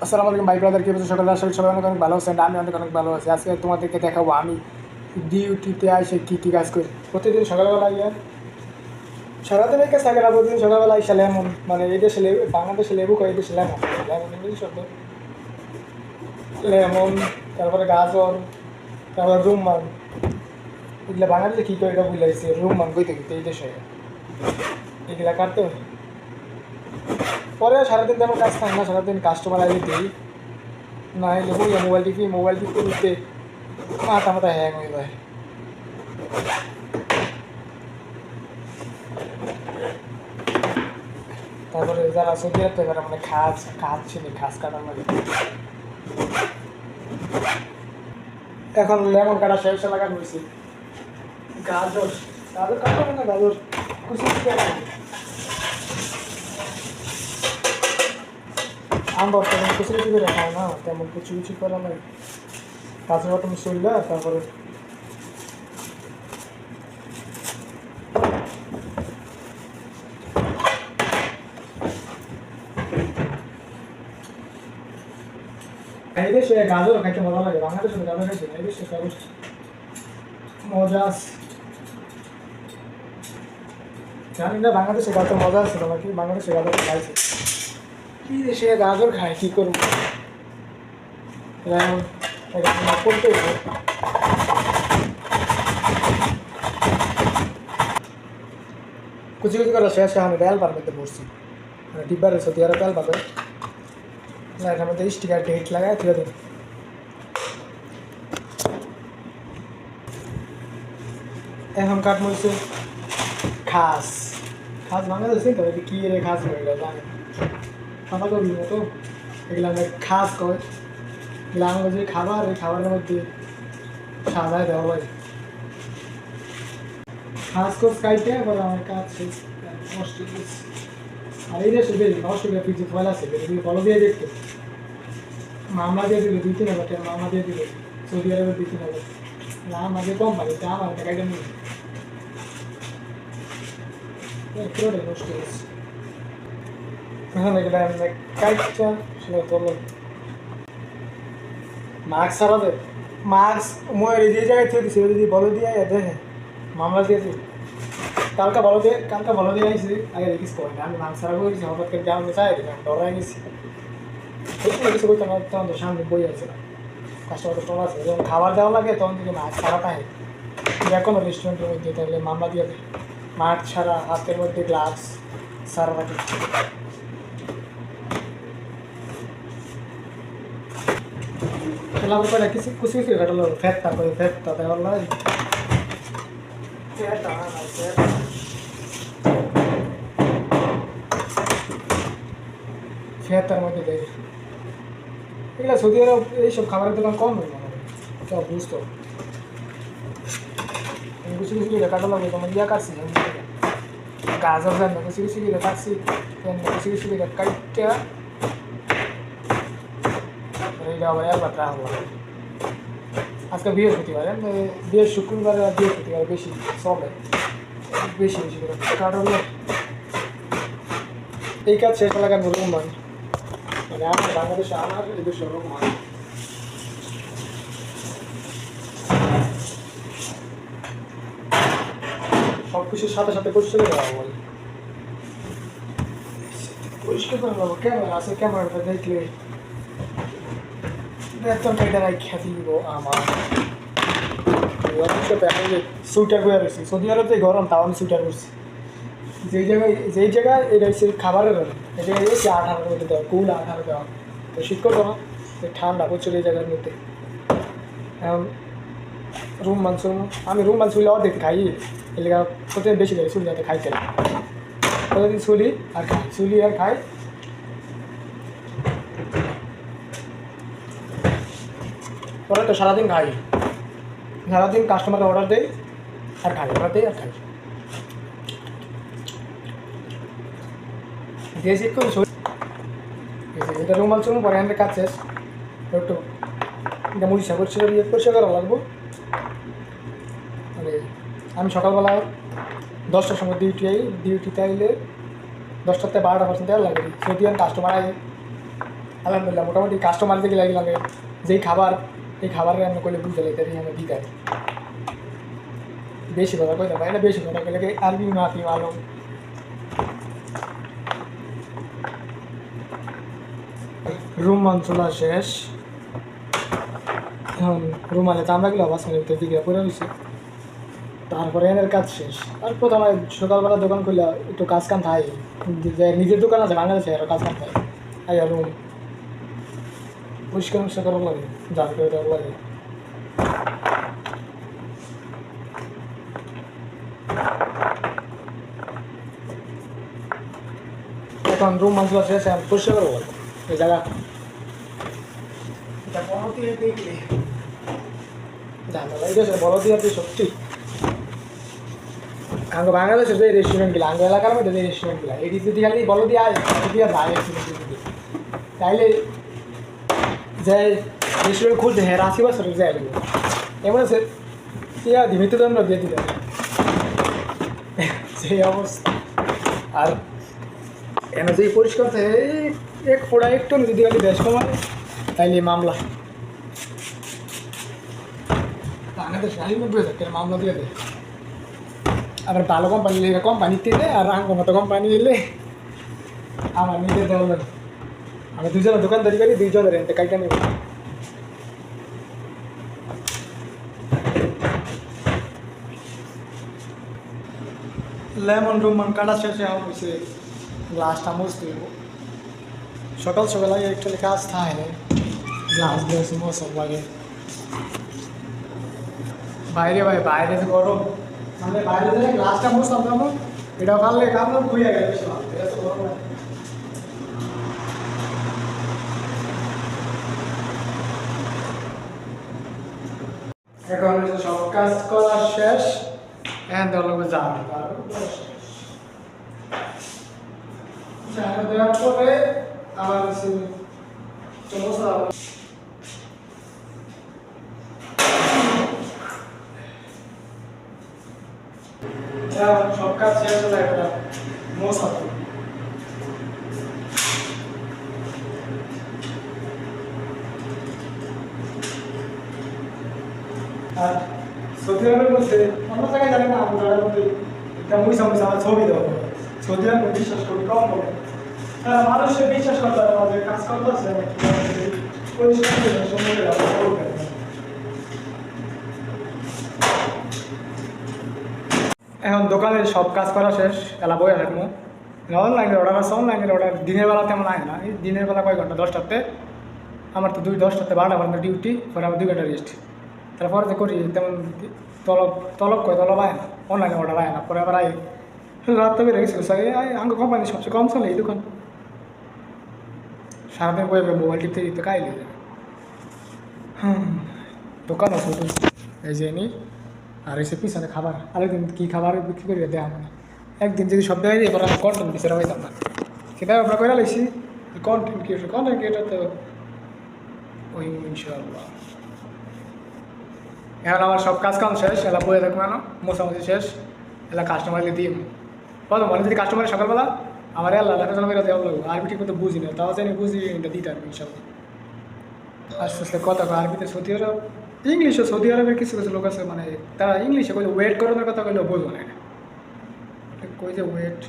আসসালামু আলাইকুম ভাই ব্রাদার, কি বলছো? সকালে আসলে সবাই অনেক অনেক ভালো আছেন, আমি অনেক অনেক ভালো আছি। আজকে তোমাদেরকে দেখাবো আমি ডিউটিতে এসে কী কী কাজ করি। প্রতিদিন সকালবেলা গিয়ে সারাদিন কাজ থাকে না, প্রতিদিন সকালবেলা এসে লেমন, মানে এই দেশে লেবু, বাংলাদেশে লেবু কয়, এই দেশে লেমন, লেমন ইংলিশ শব্দ। লেমন, তারপরে গাজর, তারপরে রুম্মান, এগুলো বাংলাদেশে কী করে এটা বুঝাইছে, রুম্মান কইতে কইতে এই দেশে এগুলা কাটতে হয়। পরে সারাদিন তেমন কাজ থাকে না, সারাদিন কাস্টমার আগে দিই না, এলে বইয়া মোবাইল টিপতে উঠতে মাথা মাথা হ্যাং হয়ে যায়। তারপরে যারা সৌদি আরব থেকে মানে খাজ চিনি, খাস কাটার লাগে। এখন লেমন কাটা শেষ, লাগানো হয়েছে। গাজর গাজর কাটা হবে না, গাজর কুচি কুচি আমরা তেমন কুচি কুচি করে খাই না, তেমন কুচি কুচি করা লাগে। গাজর বাটন চললে তারপরে এই দেশে গাজর খাইতে মজা লাগে, বাংলাদেশে গাজর খাইছে, এই দেশে গাজর মজা আছে। জানি না বাংলাদেশে গাজর মজা আছে নাকি, বাংলাদেশে গাজর খাইছে, কি দেশে গাজর খায় কি করবো, করতে কুচি কুচি করা শেষে আমি বেল পারতে বসছি, ডিব্বার সত্যি আর বেল পাবে না, এটার মধ্যে স্টিকার ডেট লাগায় তুলে দিন। এখন কাট মরছে খাস, খাস বাংলাদেশে তো কি রে খাস হয়ে গেল জানি খাবার করবি মতো, এগুলো আমরা খাস কয়, এগুলো আমরা যে খাবার, এই খাবারের মধ্যে সাজায় দেওয়া হয়। খাস কোর্স খাইতে এবার আমার কাজ শেষ, নষ্ট করছি। আর এই দেশে বেশি নষ্ট করে ফিরছে ফল আছে, ফলো দিয়ে দেখতে মামলা দিয়ে দিল 2-3 হাজার মামলা দিয়ে দিল, সৌদি আরবের 2-3 হাজার না, আমাদের কোম্পানি তা আমার টাকাটা নিয়ে পুরোটাই নষ্ট হয়েছে। এখন এগুলো কাজটা সেটা তোলো মাস্ক ছাড়াবে, মাস্ক মই যে জায়গায় থেকে দিচ্ছি যদি বলো দিয়ে দেখে মামলা দিয়েছি, কালকে বলো দিয়ে আইসি, আগে দেখিস করে আমি মাস্ক ছাড়া করেছি, হঠাৎ করে যাওয়া চাই ডরাই গেছি, কিছু করতে আমার তখন তো সামনে বই আছে না, কাস্টমার আছে, যখন খাবার দেওয়া লাগে তখন থেকে মাস্ক ছাড়া থাকে, যে কোনো রেস্টুরেন্টের মধ্যে তাহলে মামলা দিয়ে দেয়, মাস্ক ছাড়া, হাতের মধ্যে গ্লাভস ছাড়া থাকে। লাভ করে কিছু কুচি কুচি কাটালো ফ্যাটটা করে, ফ্যাটটা দেওয়ার লাগে ফ্যাটটার মধ্যে দেয়। এগুলো সৌদি আরব এইসব খাবারের দোকান কম হয় মনে হয়, কেউ বুঝতো কুচি কুচি করে কাটা লাগবে, তোমার ইয়া কাটছি গাজর জান না, কুচি কুচি করে কাটছি, কুচি কুচি করে কাটটা এইটা আবার একবার ট্রাই হলো। আজকে বৃহস্পতিবার, শুক্রবার আর বৃহস্পতিবার বেশি চলে, বেশি বেশি করে কারণ এই কাজ শেষ লাগার রকম হয়, মানে আমার বাংলাদেশে আমার এই দেশে ওরকম হয়। সব কিছুর সাথে সাথে পরিষ্কার করে দেওয়া বলে, পরিষ্কার করে দেবো। ক্যামেরা আছে, ক্যামেরাটা দেখলে বেতন এটা খ্যাতি দিব আমার। সুইটার করে রয়েছি, সৌদি আরবে গরম, তাও আমি সুইটার করছি। যেই জায়গায় এটা হচ্ছে খাবারের জন্য, এই জায়গায় এসে 18 মধ্যে দেওয়া, কুল 18 দেওয়া, তো শীত করতো না, ঠান্ডা প্রচুর এই জায়গার মধ্যে। এখন আমি রুম মাংস অর্ধেক খাই, এলাকা প্রতিদিন বেশি লাগে চুলি যাতে খাইতে, প্রতিদিন চুলি আর খাই। পরে তো সারাদিন কাস্টমারকে অর্ডার দেয় আর খাই, অর্ডার দেয় আর খাই, দিয়ে চেক করি এটা রুম মাংস পরে আমাদের কাজ শেষ, একটু এটা মুড়িষা পরিষ্কার করা লাগবো। মানে আমি সকালবেলা 10টার সময় ডিউটিতে আইলে 10টার থেকে 12টা পর্যন্ত লাগে, যদি আমি কাস্টমার আলহামদুলিল্লাহ মোটামুটি কাস্টমার থেকে লাগলাম যেই খাবার এই খাবারের আমি করলে বুঝতে লাগে তাই আমি ভিকারি বেশি কথা কই দেবো এটা বেশি কথা কইলে আরবি মাফি আলম রুম চলা শেষ এখন রুমালে চামড়াগুলো আবার তো দিকে পড়ে রয়েছে তারপরে এনের কাজ শেষ আর প্রথমে সকালবেলা দোকান খুললে একটু কাজ কাম থাকে নিজের দোকান আছে বাংলাদেশে আরও কাজ কাম থাকে তাই রুম পরিষ্কার পরিষ্কার করা লাগে জাল করে দেওয়া লাগে এখন রুম মাছগুলো শেষ পরিষ্কার করবো এই জায়গা এটা বড় দিয়ে দেখলে ঝামেলা এটা বড় দিয়ে আপনি সত্যি আঙ্গ বাংলাদেশের যে রেস্টুরেন্টগুলো আঙ্গ এলাকার মধ্যে যে রেস্টুরেন্টগুলো এই যদি খালি বলো দিয়ে আয় দিয়ে যায় তাইলে যে রেস্টুরেন্ট খুলতে হ্যাঁ 80 বছর যায় এমন আছে ইয়া মৃত্যুদণ্ড দিয়ে দিতে সেই অবস্থা আর এনে যে পরিষ্কার থাকে এক ফোড়া একটু যদি খালি দেশ কমায় তাইলে মামলা বাংলাদেশ মামলা দিয়ে দেয় আবার ভালো কোম্পানি এলে কোম্পানিতে দেয় আর রাঙ্গ মতো কোম্পানি এলে আমার নিজের দেওয়া লাগে আমি দুজনের দোকানদারি করি দুইজনের এনতে কাইটা নেব লেমন রুমান কাটা শেষে আমার হয়েছে গ্লাসটা মুছতে সকাল সকাল আগে একচুয়ালি কাজ থাকে গ্লাস গ্লাস মৌসুম লাগে বাইরে ভাই বাইরে যে গরম মানে বাইরে যে গ্লাসটা মুছতাম তখন এটা পারলে কাম খুঁয়ে গেল এটা তো গরম এখন সব কাজ করা শেষ এখন দেওয়া যাবে দেওয়ার পরে আমার সমস্যা সব কাজ শেষ হলে একটা মশা আর সৌদি আরবের মধ্যে অন্য জায়গায় জানি না আমার মধ্যে একটা মুইসা মুইসা আমার ছবি দেওয়া সৌদি আরবে বিশ্বাস করি কম হবে মানুষের বিশ্বাস করতে হবে আমাদের কাজ করতে আছে এখন দোকানের সব কাজ করা শেষ এলা বই রাখবো অনলাইনের অর্ডার আছে অনলাইনের অর্ডার দিনের বেলা তেমন আয় না এই দিনের বেলা কয় ঘন্টা 10টাতে আমার তো 10টাতে 12টা পর্যন্ত ডিউটি পরে আমার 2 ঘন্টা রেস্ট তারপরে যে করি তেমন তলব আয় না অনলাইনে অর্ডার আয় না পরে আবার আয় রাত তো বেড়ে গেছিল আঙ্গ কোম্পানি সবচেয়ে কম চলে এই দোকান সারাদিন বই মোবাইল টিপতে দিতে কাই লেগে দোকান আছে এই যে নি আর এসে পিছনে খাবার আরেকদিন কী খাবার বিক্রি করি দেওয়া মানে একদিন যদি সব দেখাই দিই এবার আমি কন্টেন্ট পিছিয়ে হইতাম না সেটা আমরা করে লাইছি কন্টেন্ট ক্রিয়েটার তো ওই ইনশাআল্লাহ এখন আমার সব কাজ কাম শেষ এলা বয়ে থাকবো না মোছামুছি শেষ এলা কাস্টমারকে দিয়ে বলো মানে যদি কাস্টমারের সকালবেলা আমার আল্লাহ লেখাশোনা করে দেওয়া লাগবে আরবি ঠিক মতো বুঝি না তাও জানি বুঝি এটা দিতে পারবো ইনশাল্লাহ আস্তে আস্তে কথা আরবিতে সৌদি আরব ইংলিশে সৌদি আরবের কিছু কিছু লোক আছে মানে তারা ইংলিশে কইলে ওয়েট করানোর কথা কইলে বুঝবো না কই যে ওয়েট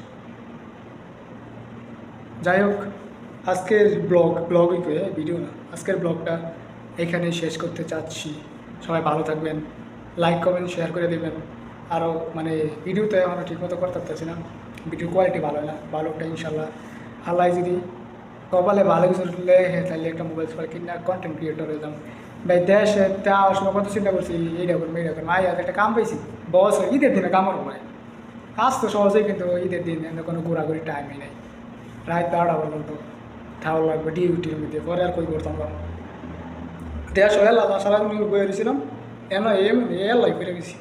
যাই হোক আজকের ব্লগই কই ভিডিও না আজকের ব্লগটা এখানেই শেষ করতে চাচ্ছি সবাই ভালো থাকবেন লাইক কমেন্ট শেয়ার করে দেবেন আরও মানে ভিডিওতে আমরা ঠিকমতো করতে পারতেছি না ভিডিও কোয়ালিটি ভালো হয় না ভালোটা ইনশাল্লাহ আল্লাহ যদি কপালে ভালো কিছু লেখে তাহলে একটা মোবাইল সবাই কিনা কন্টেন্ট ক্রিয়েটর হইতাম ভাই দেশে যাওয়ার সময় কত চিন্তা করছি এইটা করবো আয় একটা কাম পাইছি বস ঈদের দিনে কামড় হয় কাজ তো সহজেই কিন্তু ঈদের দিন কোনো ঘোরাঘুরি টাইমই নেই রাত 12টা পর্যন্ত থাকা লাগবে ডিউটির মধ্যে পরে আর কই করতাম না দেশ এলাম সারাদিন বয়ে রয়েছিলাম এলাই ফিরে গেছি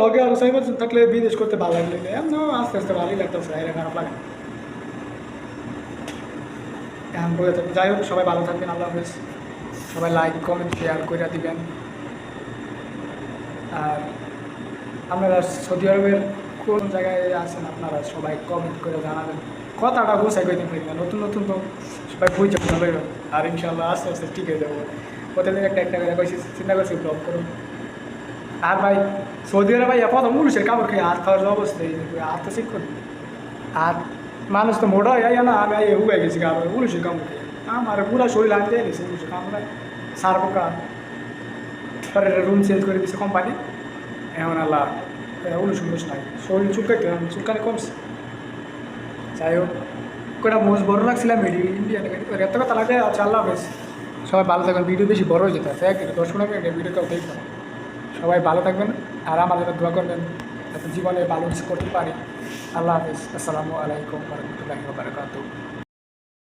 লগে আরো 6 বছর থাকলে বিদেশ করতে ভালো লাগলে এমন আস্তে আস্তে ভালোই লাগতেছে বাইরে খারাপ লাগে এখন বলে থাকবে যাই হোক সবাই ভালো থাকবেন আল্লাহ হাফেজ সবাই লাইক কমেন্ট শেয়ার করে দিবেন আর আপনারা সৌদি আরবের কোন জায়গায় আছেন আপনারা সবাই কমেন্ট করে জানাবেন কথাটা গোছাই করতে পারি না নতুন তো ভাই বুঝ যাবো ভালো আর ইনশাল্লাহ আস্তে আস্তে ঠিক হয়ে যাবো প্রতিদিন একটা একটা করে কইছি চিন্তা করছি ব্লগ করুন আর ভাই সৌদি আরবে ভাই প্রথম মুলুষের কাপড় খেয়ে হাত খাওয়ার অবস্থা হাত তো শিখ করি আর মানুষ তো মোটা হয়ে যায় না আমি উগাই গেছি আর মুলুষের কাপড় খেয়ে আমার পুরা শরীর আনতে গেছে মুলুষের কাপড় সার পোকা পরে রুম চেঞ্জ করে দিচ্ছে কোম্পানি এমন আল্লাহ উলুস নাই শরীর চুলকাইতে চুলকানি কমছে যাই হোক কটা মোজ বড় লাগছিলাম ইন্ডিয়ান এত কথা লাগে আচ্ছা আল্লাহ হাফেজ সবাই ভালো থাকবেন ভিডিও বেশি বড় হয়ে যেতে হয় 10-15 মিনিটের ভিডিও কেউ দেখবেন না সবাই ভালো থাকবেন আর আমার জন্য দোয়া করবেন যাতে জীবনে ভালো কিছু করতে পারি আল্লাহ হাফেজ আসসালামু আলাইকুম ওয়া রাহমাতুল্লাহি ওয়া বারাকাতুহু